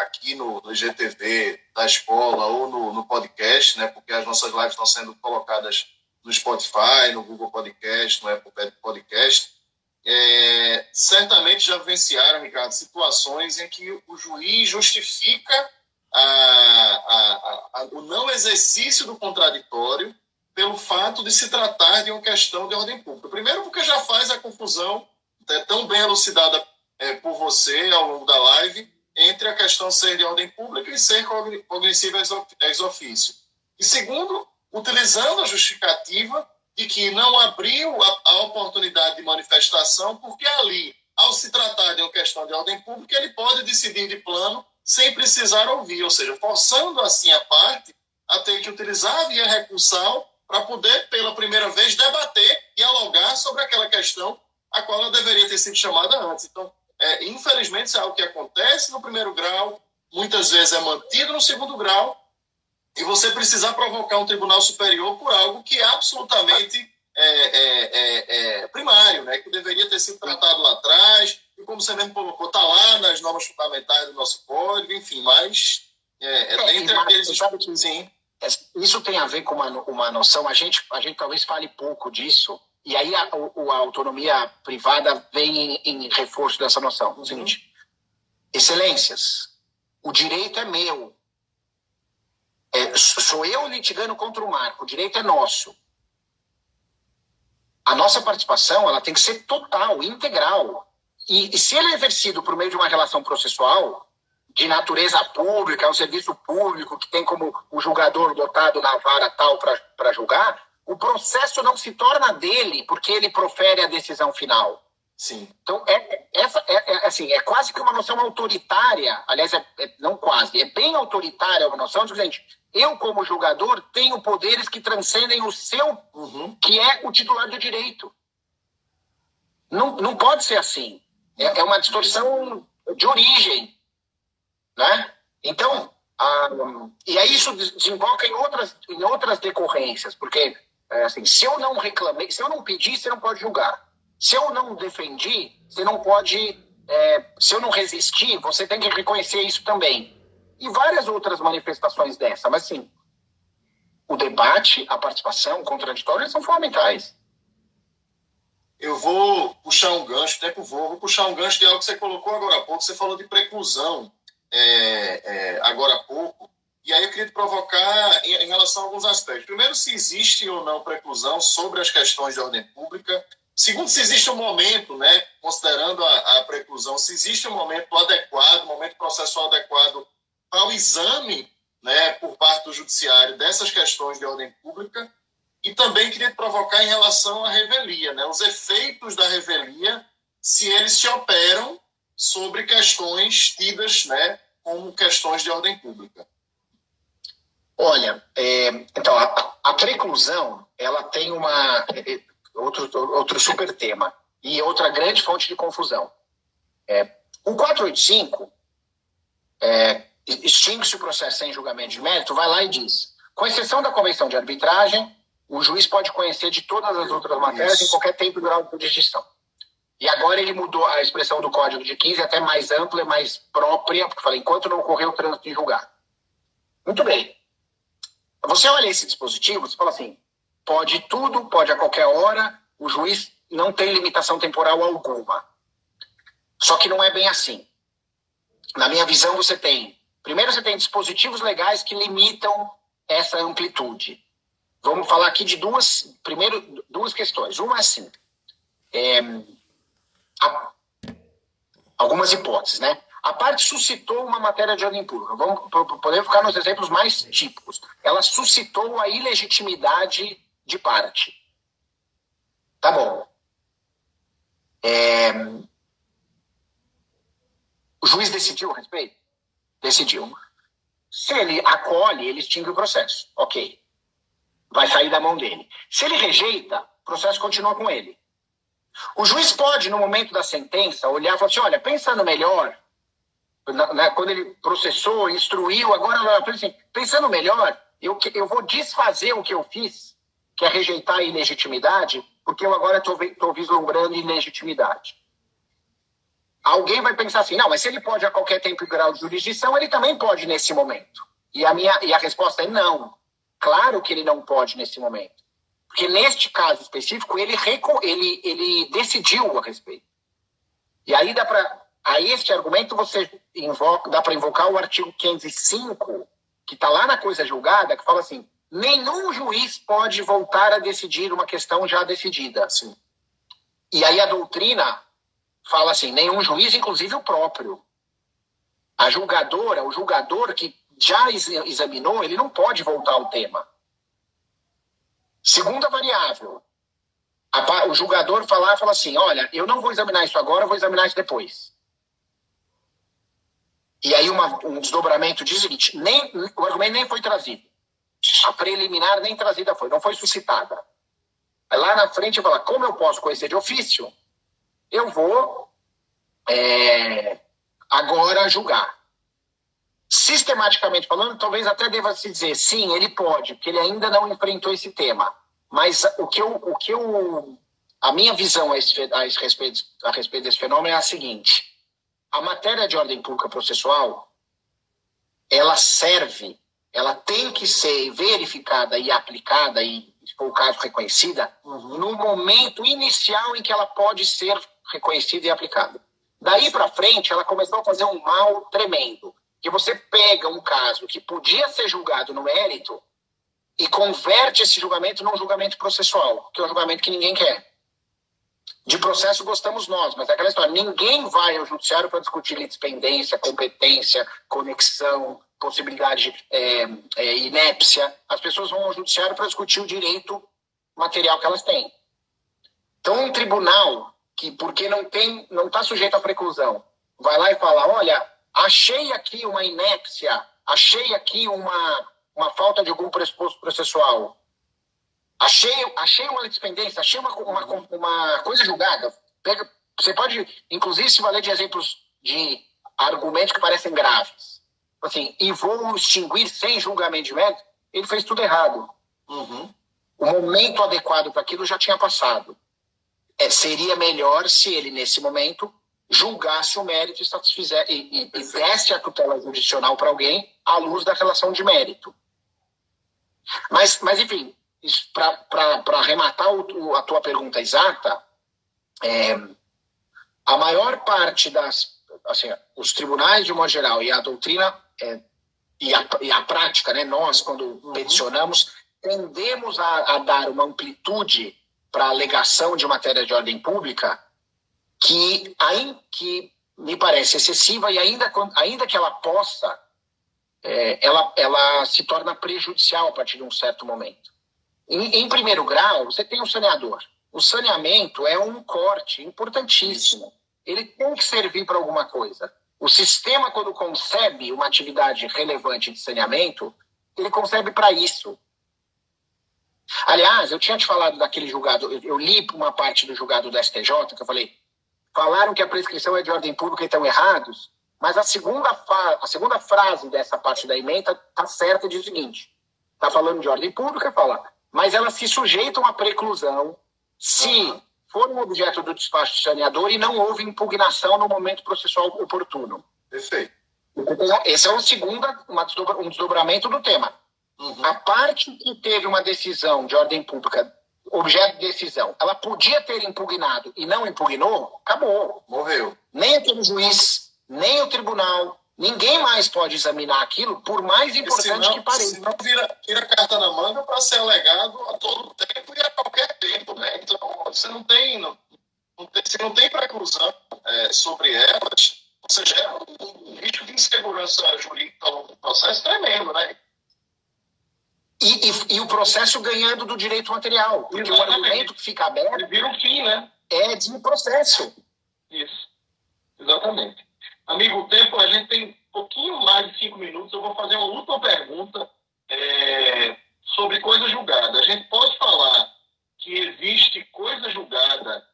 aqui no IGTV da escola ou no podcast, né, porque as nossas lives estão sendo colocadas no Spotify, no Google Podcast, no Apple Podcast, certamente já vivenciaram, Ricardo, situações em que o juiz justifica o não exercício do contraditório pelo fato de se tratar de uma questão de ordem pública. Primeiro, porque já faz a confusão, tão bem elucidada por você ao longo da live, entre a questão ser de ordem pública e ser cognitiva ex officio. E segundo, utilizando a justificativa de que não abriu a oportunidade de manifestação, porque ali, ao se tratar de uma questão de ordem pública, ele pode decidir de plano sem precisar ouvir, ou seja, forçando assim a parte a ter que utilizar a via recursal para poder, pela primeira vez, debater, dialogar sobre aquela questão a qual ela deveria ter sido chamada antes. Então, infelizmente, isso é algo que acontece no primeiro grau, muitas vezes é mantido no segundo grau, e você precisar provocar um tribunal superior por algo que é absolutamente primário, né? Que deveria ter sido tratado lá atrás, e como você mesmo colocou, está lá nas normas fundamentais do nosso código, enfim, mas dentre aqueles... Sabe que sim. Isso tem a ver com uma noção, a gente talvez fale pouco disso, e aí a autonomia privada vem em reforço dessa noção. O seguinte, excelências, o direito é meu. Sou eu litigando contra o Marco, o direito é nosso. A nossa participação ela tem que ser total, integral. E se ele é exercido por meio de uma relação processual, de natureza pública, é um serviço público que tem como o julgador dotado na vara tal para julgar, o processo não se torna dele porque ele profere a decisão final. Sim. Então, assim, é quase que uma noção autoritária, aliás, não quase, é bem autoritária uma noção de que, gente, eu, como julgador, tenho poderes que transcendem o seu, que é o titular do direito. Não pode ser assim. É uma distorção de origem. Né? Então, e aí isso desemboca em outras decorrências, porque assim, se eu não reclamei, se eu não pedi, você não pode julgar. Se eu não defendi, você não pode... se eu não resistir, você tem que reconhecer isso também. E várias outras manifestações dessa. Mas, assim, o debate, a participação, o contraditório, eles são fundamentais. Eu vou puxar um gancho, vou puxar um gancho de algo que você colocou agora há pouco. Você falou de preclusão agora há pouco. E aí eu queria te provocar em relação a alguns aspectos. Primeiro, se existe ou não preclusão sobre as questões de ordem pública. Segundo, se existe um momento, né, considerando a preclusão, se existe um momento adequado, um momento processual adequado ao exame, né, por parte do judiciário dessas questões de ordem pública. E também queria te provocar em relação à revelia, né, os efeitos da revelia, se eles se operam sobre questões tidas, né, como questões de ordem pública. Olha, então, a preclusão, ela tem outro super tema e outra grande fonte de confusão. O 485 extingue-se o processo sem julgamento de mérito, vai lá e diz, com exceção da convenção de arbitragem, o juiz pode conhecer de todas as outras matérias em qualquer tempo e grau de jurisdição. E agora ele mudou a expressão do Código de 15 até mais ampla e mais própria, porque falei, enquanto não ocorreu o trânsito em julgado. Muito bem. Você olha esse dispositivo, você fala assim, pode tudo, pode a qualquer hora, o juiz não tem limitação temporal alguma. Só que não é bem assim. Na minha visão, primeiro você tem dispositivos legais que limitam essa amplitude. Vamos falar aqui de duas questões. Uma é assim, algumas hipóteses, né? A parte suscitou uma matéria de ordem pública. Vamos poder ficar nos exemplos mais típicos. Ela suscitou a ilegitimidade de parte. Tá bom. O juiz decidiu a respeito? Decidiu. Se ele acolhe, ele extingue o processo. Ok. Vai sair da mão dele. Se ele rejeita, o processo continua com ele. O juiz pode, no momento da sentença, olhar e falar assim, olha, pensando melhor, quando ele processou, instruiu, agora, assim, pensando melhor, eu vou desfazer o que eu fiz, que é rejeitar a ilegitimidade, porque eu agora estou vislumbrando ilegitimidade. Alguém vai pensar assim, não, mas se ele pode a qualquer tempo e grau de jurisdição, ele também pode nesse momento. E a resposta é não. Claro que ele não pode nesse momento. Porque neste caso específico, ele decidiu a respeito. E aí a este argumento dá para invocar o artigo 505, que está lá na coisa julgada, que fala assim, nenhum juiz pode voltar a decidir uma questão já decidida. Assim. E aí a doutrina fala assim, nenhum juiz, inclusive o próprio. A julgadora, o julgador que já examinou, ele não pode voltar ao tema. Segunda variável, o julgador fala assim, olha, eu não vou examinar isso agora, eu vou examinar isso depois. E aí um desdobramento diz o seguinte, o argumento nem foi trazido. A preliminar nem trazida foi, não foi suscitada. Aí lá na frente fala, como eu posso conhecer de ofício, eu vou agora julgar. Sistematicamente falando, talvez até deva se dizer, sim, ele pode, porque ele ainda não enfrentou esse tema. Mas a minha visão a respeito desse fenômeno é a seguinte. A matéria de ordem pública processual, ela tem que ser verificada e aplicada, e, se for o caso, reconhecida, no momento inicial em que ela pode ser reconhecida e aplicada. Daí para frente, ela começou a fazer um mal tremendo. Que você pega um caso que podia ser julgado no mérito e converte esse julgamento num julgamento processual, que é um julgamento que ninguém quer. De processo gostamos nós, mas é aquela história, ninguém vai ao judiciário para discutir litispendência, competência, conexão, possibilidade inépcia. As pessoas vão ao judiciário para discutir o direito material que elas têm. Então, um tribunal que, porque não está sujeito à preclusão, vai lá e fala, olha, achei aqui uma inépcia, achei aqui uma falta de algum pressuposto processual, achei uma litispendência, achei uma coisa julgada. Você pode, inclusive, se valer de exemplos de argumentos que parecem graves. Assim, e vou extinguir sem julgamento de mérito, ele fez tudo errado. O momento adequado para aquilo já tinha passado. Seria melhor se ele, nesse momento, julgasse o mérito e desse a tutela jurisdicional para alguém à luz da relação de mérito. Mas enfim, para arrematar a tua pergunta exata, a maior parte os tribunais, de modo geral, e a doutrina e a prática, né, nós, quando peticionamos, tendemos a dar uma amplitude para a alegação de matéria de ordem pública que me parece excessiva e ainda que ela possa, ela se torna prejudicial a partir de um certo momento. Em primeiro grau, você tem o saneador. O saneamento é um corte importantíssimo. Ele tem que servir para alguma coisa. O sistema, quando concebe uma atividade relevante de saneamento, ele concebe para isso. Aliás, eu tinha te falado daquele julgado, eu li uma parte do julgado do STJ, que eu falei, falaram que a prescrição é de ordem pública e estão errados, mas a segunda frase dessa parte da emenda está certa e diz o seguinte, está falando de ordem pública, fala, mas elas se sujeitam à preclusão se for um objeto do despacho de saneador e não houve impugnação no momento processual oportuno. Perfeito. Esse é um desdobramento do tema. A parte que teve uma decisão de ordem pública, objeto de decisão, ela podia ter impugnado e não impugnou, acabou. Morreu. Nem aquele juiz, nem o tribunal, ninguém mais pode examinar aquilo, por mais importante que pareça. Senão tira carta na manga para ser alegado a todo tempo e a qualquer tempo, né? Então, você não tem preclusão sobre elas, você gera um risco de insegurança jurídica ao longo do processo tremendo, né? E o processo ganhando do direito material. Porque o argumento que fica aberto... Ele vira um fim, né? É de processo. Isso. Exatamente. Amigo, o tempo, a gente tem um pouquinho mais de 5 minutos. Eu vou fazer uma última pergunta sobre coisa julgada. A gente pode falar que existe coisa julgada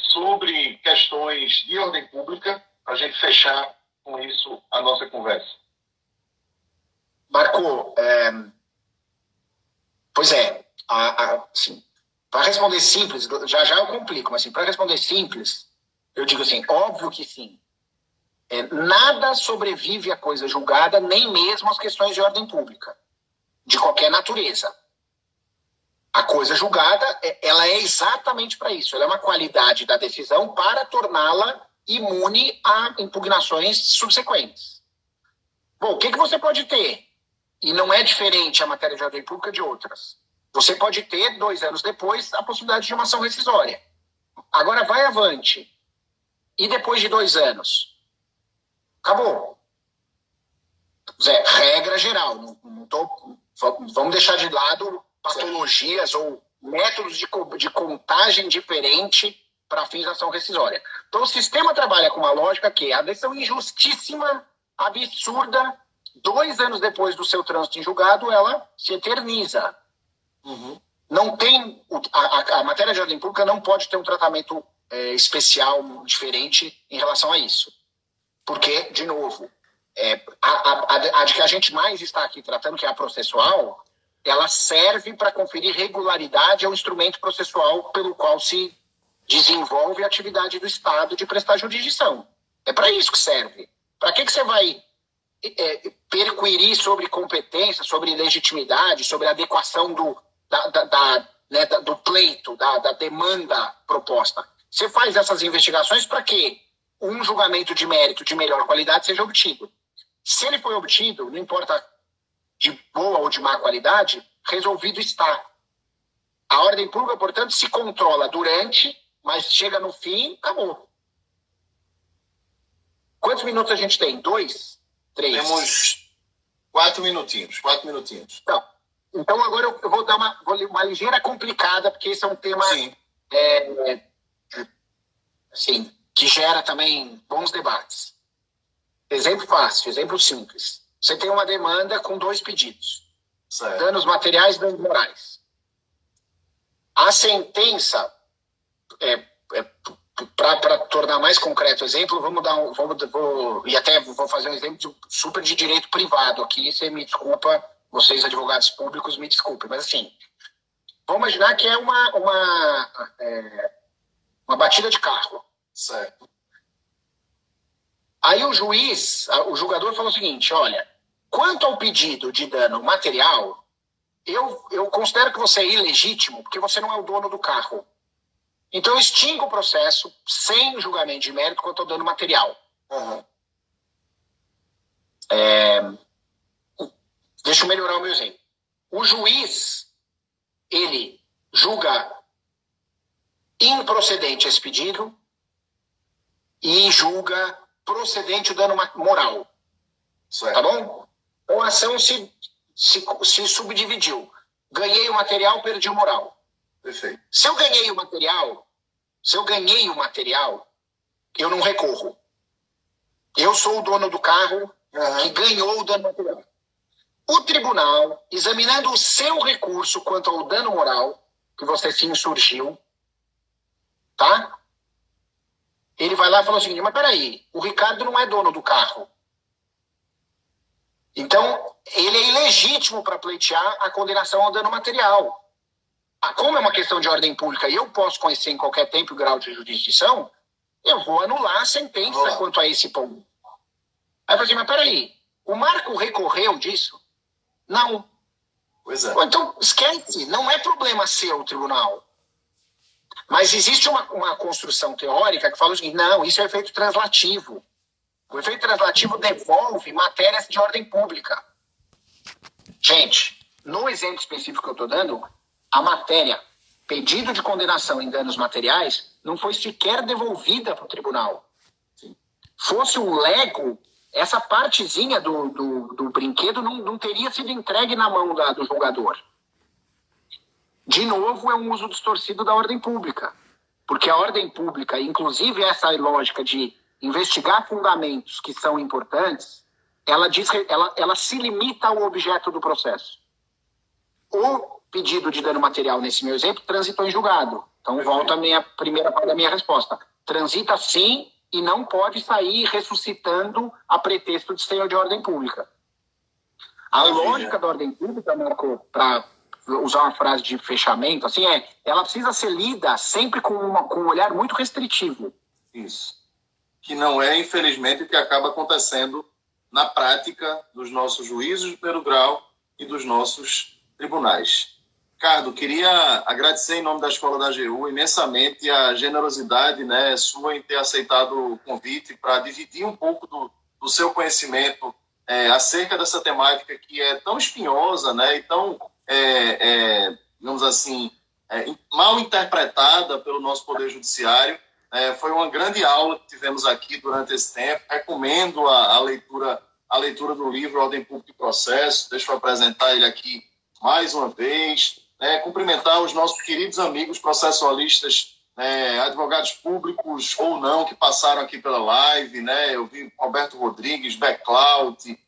sobre questões de ordem pública, para a gente fechar com isso a nossa conversa. Marco, pois é, assim, Para responder simples, já já eu complico, mas assim, para responder simples, eu digo assim, óbvio que sim. Nada sobrevive à coisa julgada, nem mesmo as questões de ordem pública, de qualquer natureza. A coisa julgada, ela é exatamente para isso. Ela é uma qualidade da decisão para torná-la imune a impugnações subsequentes. Bom, o que você pode ter? E não é diferente a matéria de ordem pública de outras. Você pode ter, 2 anos depois, a possibilidade de uma ação rescisória. Agora vai avante. E depois de 2 anos? Acabou. Regra geral. Vamos deixar de lado patologias ou métodos de contagem diferente para fins de ação rescisória. Então o sistema trabalha com uma lógica que a decisão injustíssima, absurda, 2 anos depois do seu trânsito em julgado, ela se eterniza. Uhum. Não tem a matéria de ordem pública não pode ter um tratamento especial, diferente em relação a isso. Porque, de novo, a de que a gente mais está aqui tratando, que é a processual, ela serve para conferir regularidade ao instrumento processual pelo qual se desenvolve a atividade do Estado de prestar jurisdição. É para isso que serve. Para que você vai perquirir sobre competência, sobre legitimidade, sobre adequação do pleito, da demanda proposta? Você faz essas investigações para que um julgamento de mérito de melhor qualidade seja obtido. Se ele foi obtido, não importa de boa ou de má qualidade, resolvido está. A ordem pública, portanto, se controla durante, mas chega no fim, acabou. Quantos minutos a gente tem? 2? 3? Temos 4 minutinhos. Então agora eu vou dar uma ligeira complicada, porque esse é um tema assim, que gera também bons debates. Exemplo fácil, exemplo simples. Você tem uma demanda com 2 pedidos. Certo. Danos materiais e danos morais. A sentença, para tornar mais concreto o exemplo, e até vou fazer um exemplo super de direito privado aqui, você me desculpa, vocês advogados públicos me desculpem, mas assim, vamos imaginar que é uma batida de carro. Certo. Aí o julgador falou o seguinte, olha, quanto ao pedido de dano material, eu considero que você é ilegítimo porque você não é o dono do carro. Então eu extingo o processo sem julgamento de mérito quanto ao dano material. Uhum. Deixa eu melhorar o meu exemplo. O juiz, ele julga improcedente esse pedido e julga procedente o dano moral. Certo. Tá bom? Então a ação se subdividiu. Ganhei o material, perdi o moral. Perfeito. Se eu ganhei o material, eu não recorro. Eu sou o dono do carro que ganhou o dano material. O tribunal, examinando o seu recurso quanto ao dano moral, que você se insurgiu, tá? Ele vai lá e fala o seguinte, mas peraí, o Ricardo não é dono do carro. Então, ele é ilegítimo para pleitear a condenação ao dano material. Como é uma questão de ordem pública e eu posso conhecer em qualquer tempo o grau de jurisdição, eu vou anular a sentença quanto a esse ponto. Aí eu falei assim, mas peraí, o Marco recorreu disso? Não. Pois é. Então, esquece, não é problema seu, tribunal. Mas existe uma construção teórica que fala o seguinte, não, isso é efeito translativo. O efeito translativo devolve matérias de ordem pública. Gente, no exemplo específico que eu estou dando, a matéria, pedido de condenação em danos materiais, não foi sequer devolvida para o tribunal. Fosse um Lego, essa partezinha do brinquedo não teria sido entregue na mão do julgador. De novo, é um uso distorcido da ordem pública. Porque a ordem pública, inclusive essa lógica de investigar fundamentos que são importantes, ela se limita ao objeto do processo. O pedido de dano material, nesse meu exemplo, transitou em julgado. Então, volta a primeira parte da minha resposta. Transita sim e não pode sair ressuscitando a pretexto de ser de ordem pública. A lógica da ordem pública, Marco, para usar uma frase de fechamento, assim, ela precisa ser lida sempre com um olhar muito restritivo. Isso. Que não é, infelizmente, o que acaba acontecendo na prática dos nossos juízes de primeiro grau e dos nossos tribunais. Ricardo, queria agradecer em nome da Escola da AGU imensamente a generosidade, né, sua em ter aceitado o convite para dividir um pouco do seu conhecimento acerca dessa temática que é tão espinhosa, né, e tão, digamos assim, mal interpretada pelo nosso Poder Judiciário. Foi uma grande aula que tivemos aqui durante esse tempo. Recomendo a leitura do livro Ordem Pública e Processo. Deixa eu apresentar ele aqui mais uma vez. Cumprimentar os nossos queridos amigos processualistas, advogados públicos ou não, que passaram aqui pela live. Né? Eu vi Roberto Rodrigues, Beclaut,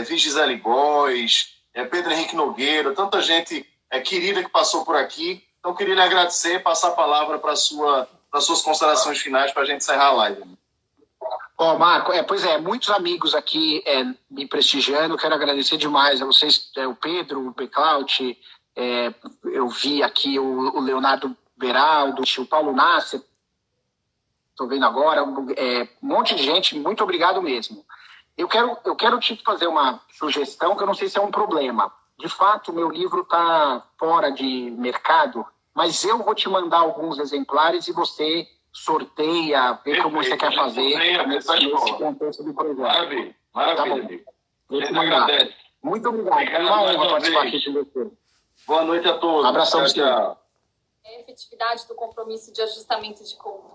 vi Gisele Góes, Pedro Henrique Nogueira, tanta gente querida que passou por aqui. Então, queria lhe agradecer, passar a palavra para as suas considerações finais para a gente encerrar a live. Marco, pois muitos amigos aqui me prestigiando, quero agradecer demais a vocês, o Pedro, o Beclaut, eu vi aqui o Leonardo Beraldo, o Paulo Nasser, estou vendo agora, um monte de gente, muito obrigado mesmo. Eu quero te fazer uma sugestão que eu não sei se é um problema. De fato, meu livro está fora de mercado, mas eu vou te mandar alguns exemplares e você sorteia, vê como você quer fazer nesse contexto do projeto. Maravilha, tá bom. amigo. Vou te mandar. Muito obrigado. É uma honra participar aqui com você. Boa noite a todos. Abração. Tchau. Efetividade do compromisso de ajustamento de conta.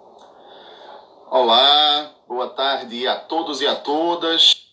Olá, boa tarde a todos e a todas.